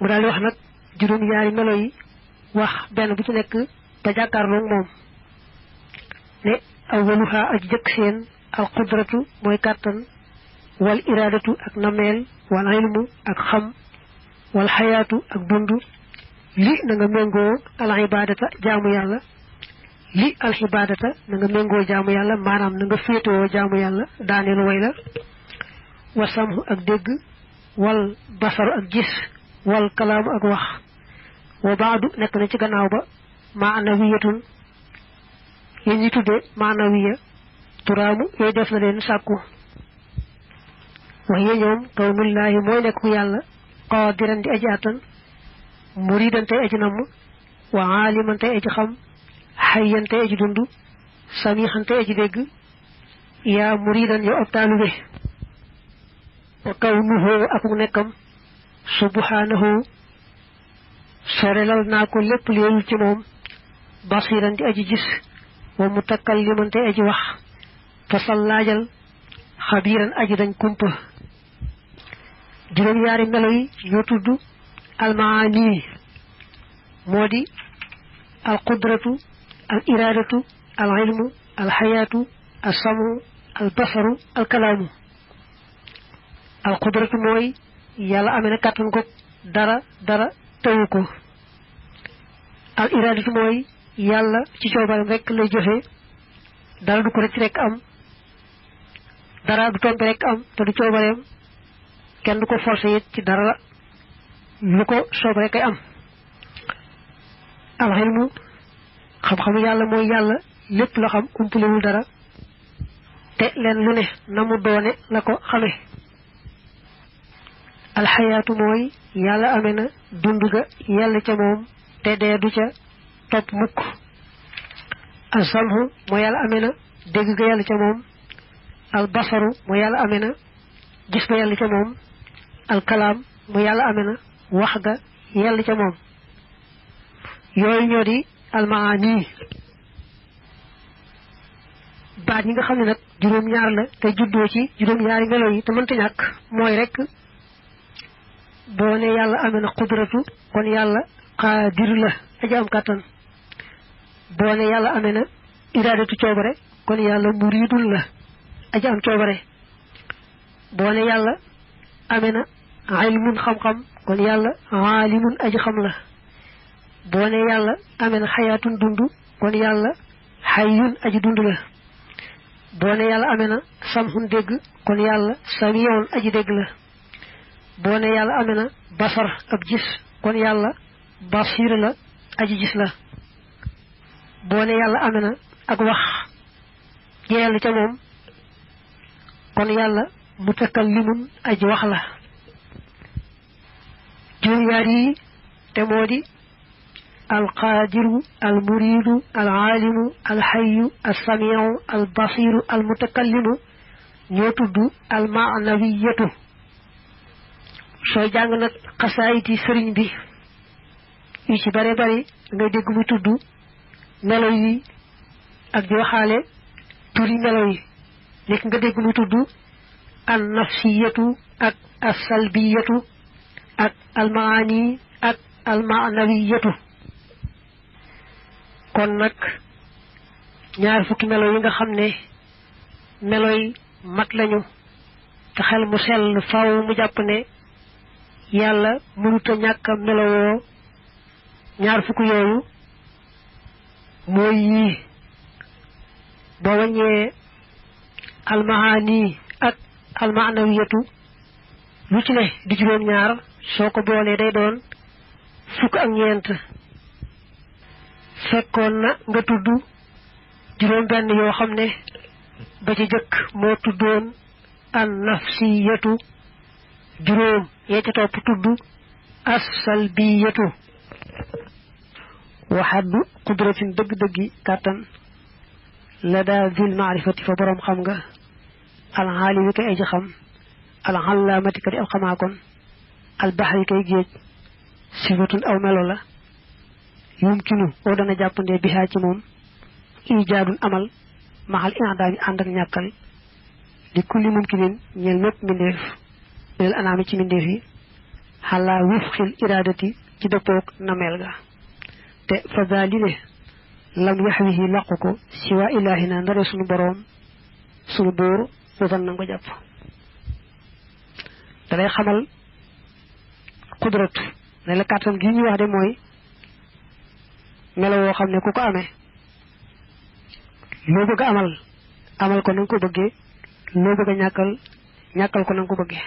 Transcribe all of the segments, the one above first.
mu daal wax nag juróom ñaari melo yi wax benn bu ci nekk ba jàkkaarloog moom ne awwaluha aji jëkk seen al qudratu mooy kàttan wal iradatu ak nameel wal ilmu ak xam wal xayaatu ak dund li na nga méngoo al ibadata jaamu yàlla li al ibadata na nga méngoo jaamu yàlla maanaam na nga féetewoo jaamu yàlla daaneel way la wasamhu ak dégg wal basaru ak gis wal kalaamu ak wax wa baadu nekk na ci gannaaw ba maanawiyatun yéen ñi tudde maanawiya turaamu yooyu def na leen sàkku wax ye ñoom kawnullaahi mooy nekk ku yàlla qaadiran di aji attan muridan tey aji namm wa aaliman tey aji xam xayyan tey aji dund samixan tey aji dégg yaa muridan yow ab taalube wa kawnuhu akuk nekkam subhanahu sorelal naa ko lépp léelu ci moom basiran di aji gis wa mutakalliman tey aji wax fasal laajal xabiiran aji dañ kumpa juróom yaari melo yi ñoo tudd almaani moo di al qudratu al iradatu al ilmu al xayaatu al samu al basaru al kalaamu al qudratu mooy yàlla amee na kàttan ko dara tawu ko al iradatu mooy yàlla ci coobaram rek lay joxe dara du ko rëcc rek am dara du tombe rek am te du coobareem kenn du ko forcé it ci dara lu ko soob rek ay am al ilmu xam-xamu yàlla mooy yàlla lépp la xam umpulewul dara te leen lu ne na mu doone la ko xame alxayaatu mooy yàlla amee na dund ga yàlla ca moom te dee du ca topp mukk alsamhu mooy yàlla amee na dégg ga yàlla ca moom albasaru mooy yàlla amee na gis ba yàlla ca moom alkalaam mooy yàlla amee na wax ga yàlla ca moom yooyu ñoo di almaani baat yi nga xam ne nag juróom-ñaar la te juddoo ci juróom-ñaari melo yi te mënta ñàkk mooy rek boo ne yàlla amee na qudratu kon yàlla qaadir la aji am kàttan boo ne yàlla amee na iradatu coobare kon yàlla muridul la aji am coobare boo ne yàlla amee na ilmun xam-xam kon yàlla aalimun aji xam la boo ne yàlla amee na xayaatun dund kon yàlla xayyun aji dund la boo ne yàlla amee na samhun dégg kon yàlla samiyoon aji dégg la boo ne yàlla amee na basar ab gis kon yàlla basir la aji gis la boo ne yàlla amee na ak wax jeyal ca moom kon yàlla mutakallimun aji wax la juróom-ñaar yi te moo di alqaadiru almuridu alaalimu alxayu alsamiu albasiru almutakallimu ñoo tudd almaanawiyatu sooy jàng nag xasaayiti sëriñ bi yu ci bare bari ngay dégg muy tudd melo yi ak di waxaale turi melo yi léegi nga dégg muy tudd an nafsiyatu ak asalbiyatu ak almaani ak almaanawiyatu kon nag ñaar fukki melo yi nga xam ne meloy mat lañu te xel mu sell faw mu jàpp ne yàlla mënuta ñàkk a melowoo ñaar fukk yooyu mooy yii boo waññee almaani ak almaanawiyatu lu ci ne di juróom-ñaar soo ko boolee day doon fukk ak ñeent fekkoon na nga tudd juróom benn yoo xam ne ba ci jëkk moo tuddoon an nafsiyatu juróom yee ca topp tudd as-salbiyatu waxaddu qudratin dëgg-dëggi kàttan la daa zil maarifati fa boroom xam nga alxaalimi kay aji xam alxallaamati ka di ab xamaakon albaxri kay géej sifatun aw melo la yumkinu oo dana jàppandee bihaa ci moom ijaadun amal maxal indaami ànd ak ñàkkal li kulli mumkinin ñeel mépp mbindeef leel anaami ci mbindeef yi xalaa wifxil iradati ci dëppoog nameel ga te fa dalile lam yaxwihi làqu ko siwa ilahina ndare sunu boroom sunu buur wutan na ko jàpp dalay xamal qudratu ne la kàttan gi ñu wax de mooy melo woo xam ne ku ko amee loo bëgg a amal ko na nga ko bëggee loo bëgg a ñàkkal ko na nga ko bëggee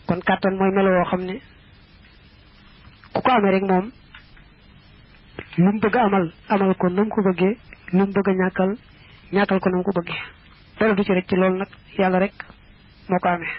kon kàttan mooy melo woo xam ne ku ko amee rek moom lu mu bëgg a amal ko na nga ko bëggee lu mu bëgg a ñàkkal ko na nga ko bëggee dara du ci rek ci loolu nag yàlla rek moo ko amee